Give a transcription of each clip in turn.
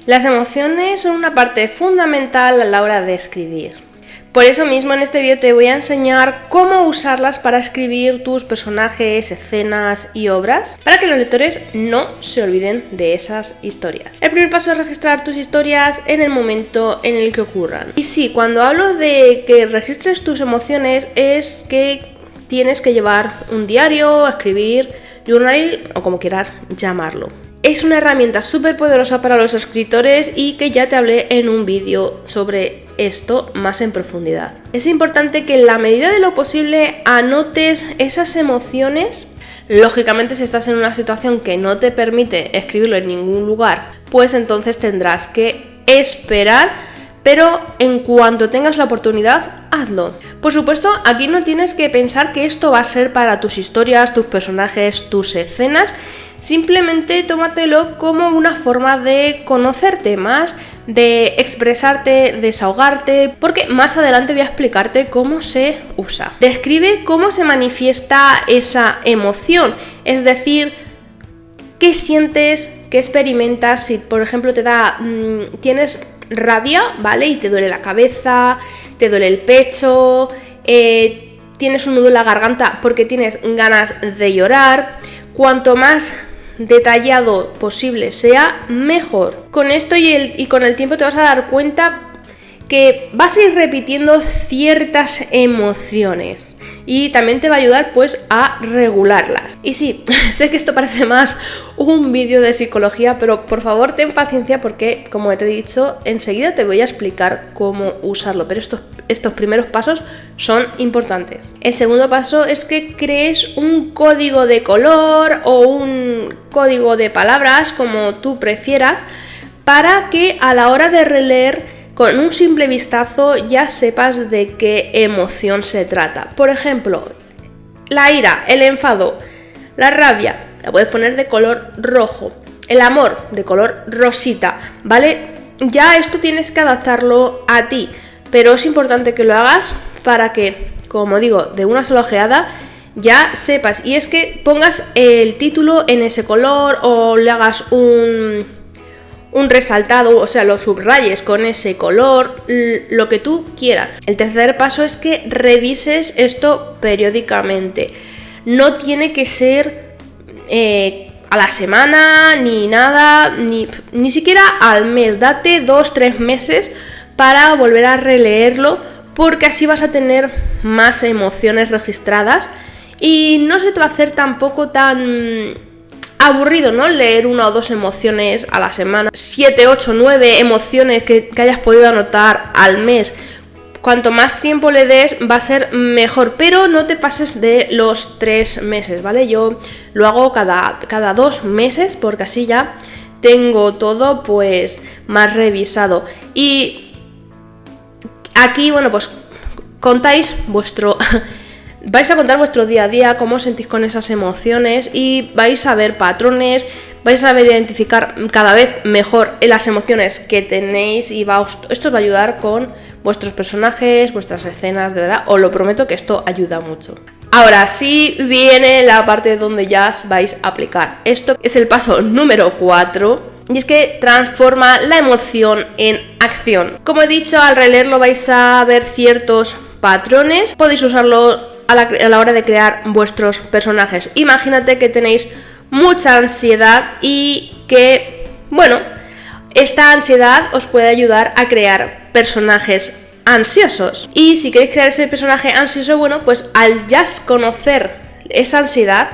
Las emociones son una parte fundamental a la hora de escribir. Por eso mismo en este vídeo te voy a enseñar cómo usarlas para escribir tus personajes, escenas y obras, para que los lectores no se olviden de esas historias. El primer paso es registrar tus historias en el momento en el que ocurran. Y sí, cuando hablo de que registres tus emociones es que tienes que llevar un diario, escribir, journal o como quieras llamarlo. Es una herramienta súper poderosa para los escritores y que ya te hablé en un vídeo sobre esto más en profundidad. Es importante que en la medida de lo posible anotes esas emociones. Lógicamente, si estás en una situación que no te permite escribirlo en ningún lugar, pues entonces tendrás que esperar, pero en cuanto tengas la oportunidad, hazlo. Por supuesto, aquí no tienes que pensar que esto va a ser para tus historias, tus personajes, tus escenas. Simplemente tómatelo como una forma de conocerte más, de expresarte, desahogarte, porque más adelante voy a explicarte cómo se usa. Describe cómo se manifiesta esa emoción, es decir, qué sientes, qué experimentas. Si por ejemplo tienes rabia, ¿vale? Y te duele la cabeza, te duele el pecho, tienes un nudo en la garganta porque tienes ganas de llorar. Cuanto más detallado posible sea, mejor. Con esto y con el tiempo te vas a dar cuenta que vas a ir repitiendo ciertas emociones y también te va a ayudar pues a regularlas. Y sí, sé que esto parece más un vídeo de psicología, pero por favor ten paciencia porque, como te he dicho, enseguida te voy a explicar cómo usarlo, pero estos primeros pasos son importantes. El segundo paso es que crees un código de color o un código de palabras, como tú prefieras, para que a la hora de releer con un simple vistazo ya sepas de qué emoción se trata. Por ejemplo, la ira, el enfado, la rabia, la puedes poner de color rojo, el amor de color rosita, ¿vale? Ya esto tienes que adaptarlo a ti, pero es importante que lo hagas para que, como digo, de una sola ojeada ya sepas. Y es que pongas el título en ese color o le hagas un resaltado, o sea, lo subrayes con ese color, lo que tú quieras. El tercer paso es que revises esto periódicamente. No tiene que ser a la semana, ni nada, ni siquiera al mes. Date 2-3 meses para volver a releerlo, porque así vas a tener más emociones registradas y no se te va a hacer tampoco tan aburrido, ¿no? Leer 1 o 2 emociones a la semana, 7, 8, 9 emociones que hayas podido anotar al mes. Cuanto más tiempo le des va a ser mejor, pero no te pases de los 3 meses, ¿vale? Yo lo hago cada 2 meses porque así ya tengo todo pues más revisado. Y aquí, bueno, pues contáis vais a contar vuestro día a día, cómo os sentís con esas emociones y vais a ver patrones, vais a saber identificar cada vez mejor las emociones que tenéis y esto os va a ayudar con vuestros personajes, vuestras escenas, de verdad, os lo prometo que esto ayuda mucho. Ahora sí viene la parte donde ya vais a aplicar. Esto es el paso número 4 y es que transforma la emoción en acción. Como he dicho, al releerlo vais a ver ciertos patrones, podéis usarlo a la hora de crear vuestros personajes. Imagínate que tenéis mucha ansiedad y que, bueno, esta ansiedad os puede ayudar a crear personajes ansiosos. Y si queréis crear ese personaje ansioso, bueno, pues al ya conocer esa ansiedad,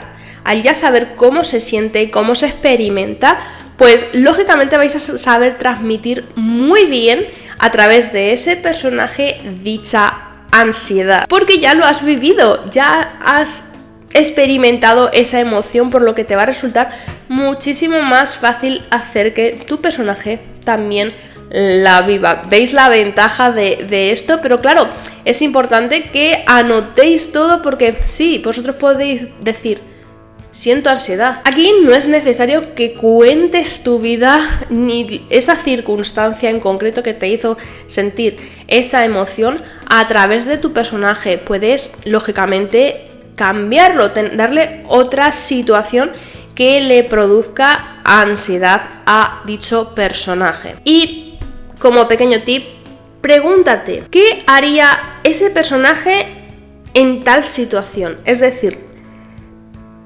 al ya saber cómo se siente y cómo se experimenta, pues lógicamente vais a saber transmitir muy bien a través de ese personaje dicha ansiedad, porque ya lo has vivido, ya has experimentado esa emoción, por lo que te va a resultar muchísimo más fácil hacer que tu personaje también la viva. ¿Veis la ventaja de esto? Pero claro, es importante que anotéis todo, porque sí, vosotros podéis decir: siento ansiedad. Aquí no es necesario que cuentes tu vida ni esa circunstancia en concreto que te hizo sentir esa emoción a través de tu personaje. Puedes, lógicamente, cambiarlo, darle otra situación que le produzca ansiedad a dicho personaje. Y como pequeño tip, pregúntate, ¿qué haría ese personaje en tal situación? Es decir,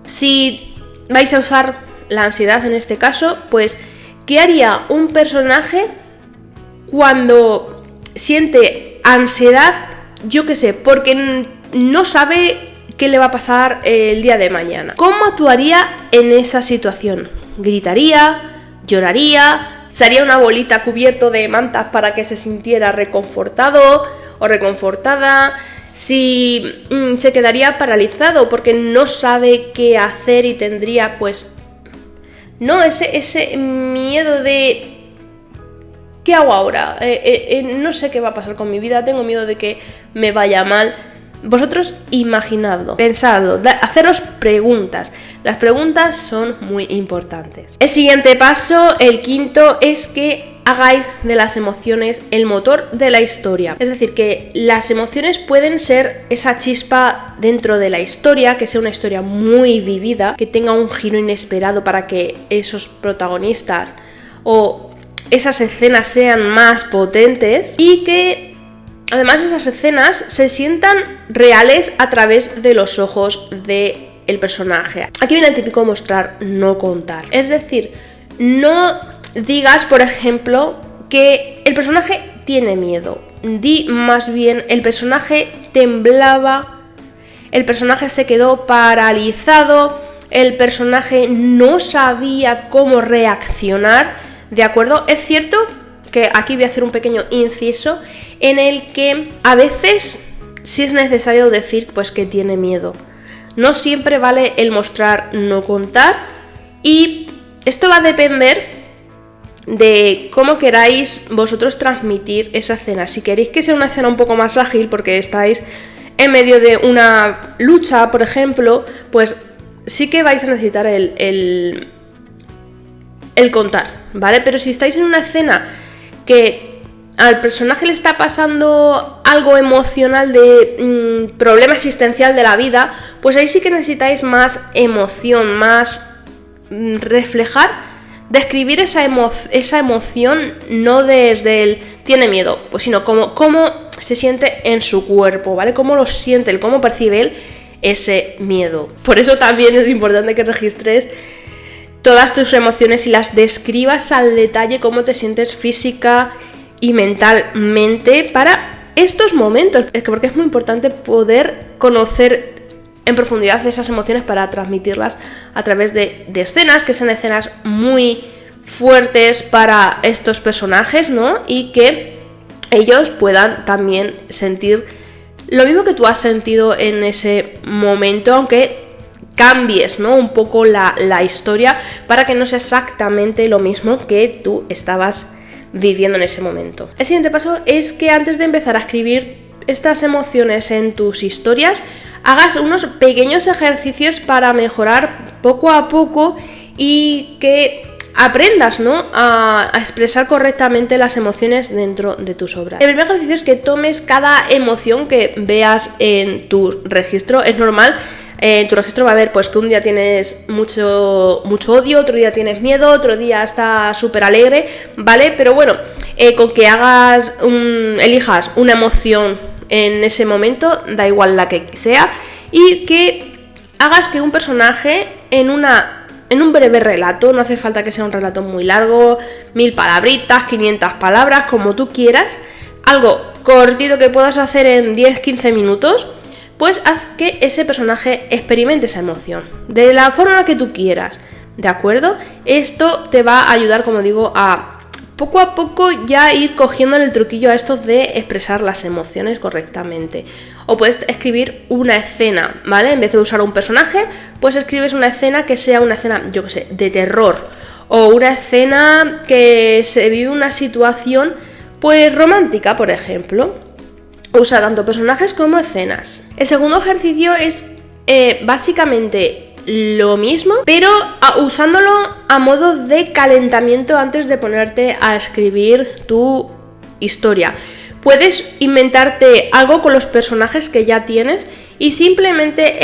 si vais a usar la ansiedad en este caso, pues ¿qué haría un personaje cuando siente ansiedad, yo qué sé, porque no sabe qué le va a pasar el día de mañana? ¿Cómo actuaría en esa situación? ¿Gritaría? ¿Lloraría? ¿Se haría una bolita cubierto de mantas para que se sintiera reconfortado o reconfortada? Si se quedaría paralizado porque no sabe qué hacer y tendría pues ese miedo de ¿qué hago ahora? No sé qué va a pasar con mi vida, tengo miedo de que me vaya mal. Vosotros imaginadlo, pensadlo, haceros preguntas. Las preguntas son muy importantes. El siguiente paso, el quinto, es que hagáis de las emociones el motor de la historia. Es decir, que las emociones pueden ser esa chispa dentro de la historia, que sea una historia muy vivida, que tenga un giro inesperado para que esos protagonistas o esas escenas sean más potentes y que además esas escenas se sientan reales a través de los ojos del personaje. Aquí viene el típico mostrar, no contar. Es decir, no digas, por ejemplo, que el personaje tiene miedo. Di más bien, el personaje temblaba, el personaje se quedó paralizado, el personaje no sabía cómo reaccionar, ¿de acuerdo? Es cierto que aquí voy a hacer un pequeño inciso en el que a veces sí es necesario decir pues que tiene miedo. No siempre vale el mostrar, no contar, y esto va a depender de cómo queráis vosotros transmitir esa escena. Si queréis que sea una escena un poco más ágil porque estáis en medio de una lucha, por ejemplo, pues sí que vais a necesitar el contar, ¿vale? Pero si estáis en una escena que al personaje le está pasando algo emocional de problema existencial de la vida, pues ahí sí que necesitáis más emoción, más reflejar, describir esa emoción, no desde el tiene miedo, pues sino cómo se siente en su cuerpo, ¿vale? Cómo lo siente, cómo percibe él ese miedo. Por eso también es importante que registres todas tus emociones y las describas al detalle, cómo te sientes física y mentalmente para estos momentos, porque es muy importante poder conocer en profundidad esas emociones para transmitirlas a través de escenas, que sean escenas muy fuertes para estos personajes, ¿no? Y que ellos puedan también sentir lo mismo que tú has sentido en ese momento, aunque cambies, ¿no? Un poco la historia para que no sea exactamente lo mismo que tú estabas viviendo en ese momento. El siguiente paso es que antes de empezar a escribir estas emociones en tus historias, hagas unos pequeños ejercicios para mejorar poco a poco y que aprendas, ¿no? a expresar correctamente las emociones dentro de tus obras. El primer ejercicio es que tomes cada emoción que veas en tu registro. Es normal. En tu registro va a haber pues que un día tienes mucho odio, otro día tienes miedo, otro día estás súper alegre, ¿vale? Pero bueno, con que elijas una emoción en ese momento, da igual la que sea, y que hagas que un personaje en un breve relato, no hace falta que sea un relato muy largo, 1000 palabritas, 500 palabras, como tú quieras, algo cortito que puedas hacer en 10-15 minutos, pues haz que ese personaje experimente esa emoción de la forma que tú quieras, ¿de acuerdo? Esto te va a ayudar, como digo, a poco a poco ya ir cogiendo el truquillo a esto de expresar las emociones correctamente. O puedes escribir una escena, ¿vale? En vez de usar un personaje, pues escribes una escena que sea una escena, yo qué sé, de terror, o una escena que se vive una situación pues romántica, por ejemplo. Usa tanto personajes como escenas. El segundo ejercicio es básicamente lo mismo, pero usándolo a modo de calentamiento antes de ponerte a escribir tu historia. Puedes inventarte algo con los personajes que ya tienes y simplemente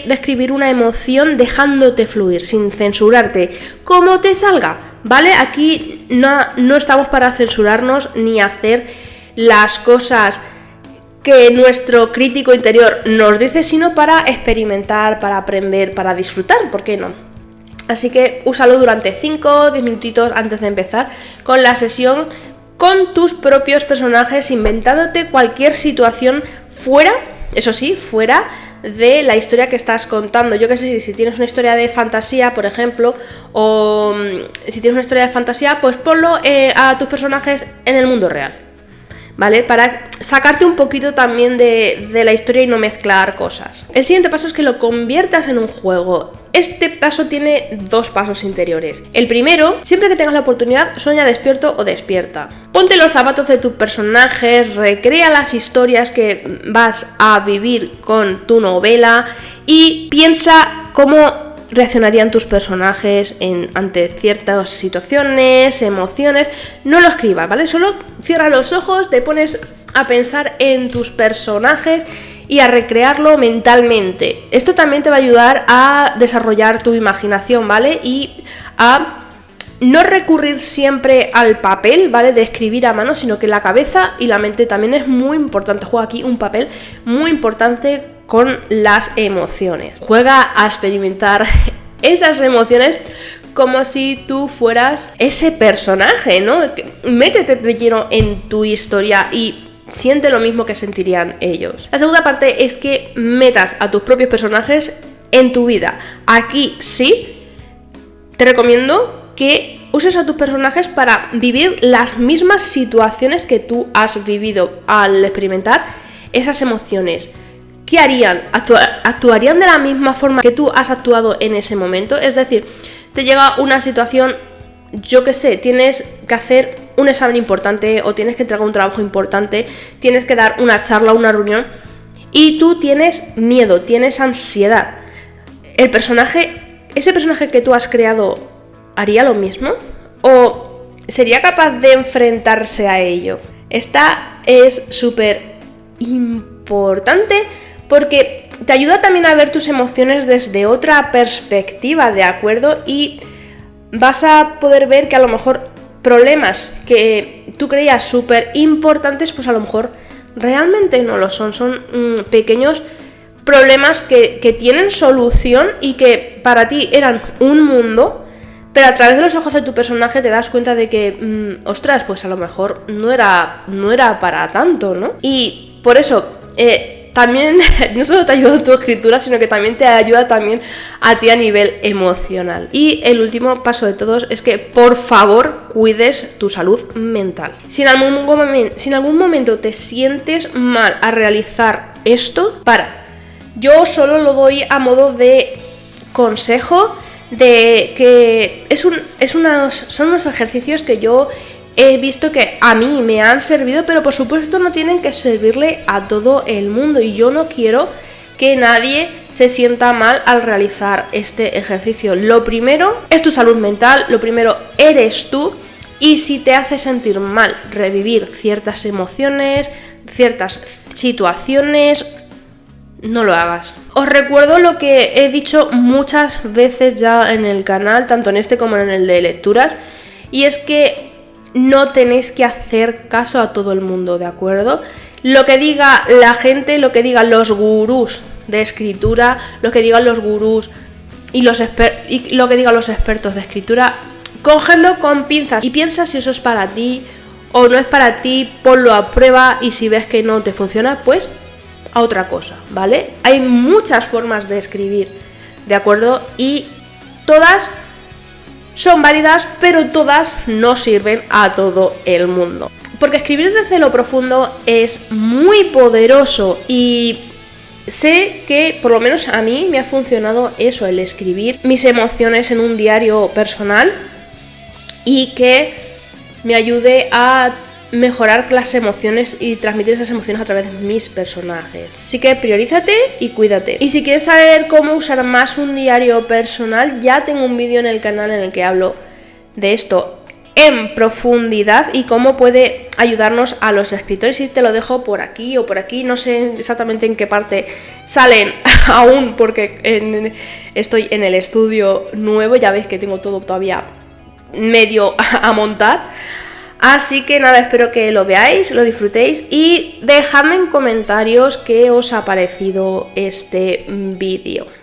describir una emoción dejándote fluir, sin censurarte, como te salga, ¿vale? Aquí no estamos para censurarnos ni hacer las cosas que nuestro crítico interior nos dice, sino para experimentar, para aprender, para disfrutar, ¿por qué no? Así que úsalo durante 5 o 10 minutitos antes de empezar con la sesión, con tus propios personajes, inventándote cualquier situación fuera, eso sí, fuera de la historia que estás contando. Yo que sé, si tienes una historia de fantasía, por ejemplo, o si tienes una historia de fantasía, pues ponlo a tus personajes en el mundo real, ¿vale? Para sacarte un poquito también de la historia y no mezclar cosas. El siguiente paso es que lo conviertas en un juego. Este paso tiene 2 pasos interiores. El primero, siempre que tengas la oportunidad, sueña despierto o despierta. Ponte los zapatos de tus personajes, recrea las historias que vas a vivir con tu novela y piensa cómo reaccionarían tus personajes ante ciertas situaciones, emociones. No lo escribas, ¿vale? Solo cierra los ojos, te pones a pensar en tus personajes y a recrearlo mentalmente. Esto también te va a ayudar a desarrollar tu imaginación, ¿vale? Y a no recurrir siempre al papel, ¿vale? De escribir a mano, sino que la cabeza y la mente también es muy importante. Juega aquí un papel muy importante con las emociones. Juega a experimentar esas emociones como si tú fueras ese personaje, ¿no? Métete de lleno en tu historia y siente lo mismo que sentirían ellos. La segunda parte es que metas a tus propios personajes en tu vida. Aquí sí, te recomiendo que uses a tus personajes para vivir las mismas situaciones que tú has vivido al experimentar esas emociones. ¿Qué harían? ¿Actuarían de la misma forma que tú has actuado en ese momento? Es decir, te llega una situación, yo qué sé, tienes que hacer un examen importante o tienes que entregar un trabajo importante, tienes que dar una charla, una reunión y tú tienes miedo, tienes ansiedad. Ese personaje que tú has creado, ¿haría lo mismo? ¿O sería capaz de enfrentarse a ello? Esta es súper importante porque te ayuda también a ver tus emociones desde otra perspectiva, ¿de acuerdo? Y vas a poder ver que a lo mejor problemas que tú creías súper importantes, pues a lo mejor realmente no lo son. Son pequeños problemas que tienen solución y que para ti eran un mundo, pero a través de los ojos de tu personaje te das cuenta de que, ostras, pues a lo mejor no era para tanto, ¿no? Y por eso también no solo te ayuda tu escritura, sino que también te ayuda también a ti a nivel emocional. Y el último paso de todos es que por favor cuides tu salud mental. Si en algún momento te sientes mal a realizar esto, para. Yo solo lo doy a modo de consejo, de que son unos ejercicios que yo he visto que a mí me han servido, pero por supuesto no tienen que servirle a todo el mundo y yo no quiero que nadie se sienta mal al realizar este ejercicio. Lo primero es tu salud mental, lo primero eres tú, y si te hace sentir mal revivir ciertas emociones, ciertas situaciones, no lo hagas. Os recuerdo lo que he dicho muchas veces ya en el canal, tanto en este como en el de lecturas, y es que no tenéis que hacer caso a todo el mundo, ¿de acuerdo? Lo que diga la gente, lo que digan los gurús de escritura, lo que digan los gurús y lo que digan los expertos de escritura, cógelo con pinzas y piensa si eso es para ti o no es para ti, ponlo a prueba y si ves que no te funciona, pues a otra cosa, ¿vale? Hay muchas formas de escribir, ¿de acuerdo? Y todas son válidas, pero todas no sirven a todo el mundo. Porque escribir desde lo profundo es muy poderoso y sé que por lo menos a mí me ha funcionado eso, el escribir mis emociones en un diario personal y que me ayude a mejorar las emociones y transmitir esas emociones a través de mis personajes. Así que priorízate y cuídate. Y si quieres saber cómo usar más un diario personal, ya tengo un vídeo en el canal en el que hablo de esto. en profundidad y cómo puede ayudarnos a los escritores, y te lo dejo por aquí o por aquí, no sé exactamente en qué parte salen aún porque estoy en el estudio nuevo, ya veis que tengo todo todavía medio a montar. Así que nada, espero que lo veáis, lo disfrutéis y dejadme en comentarios qué os ha parecido este vídeo.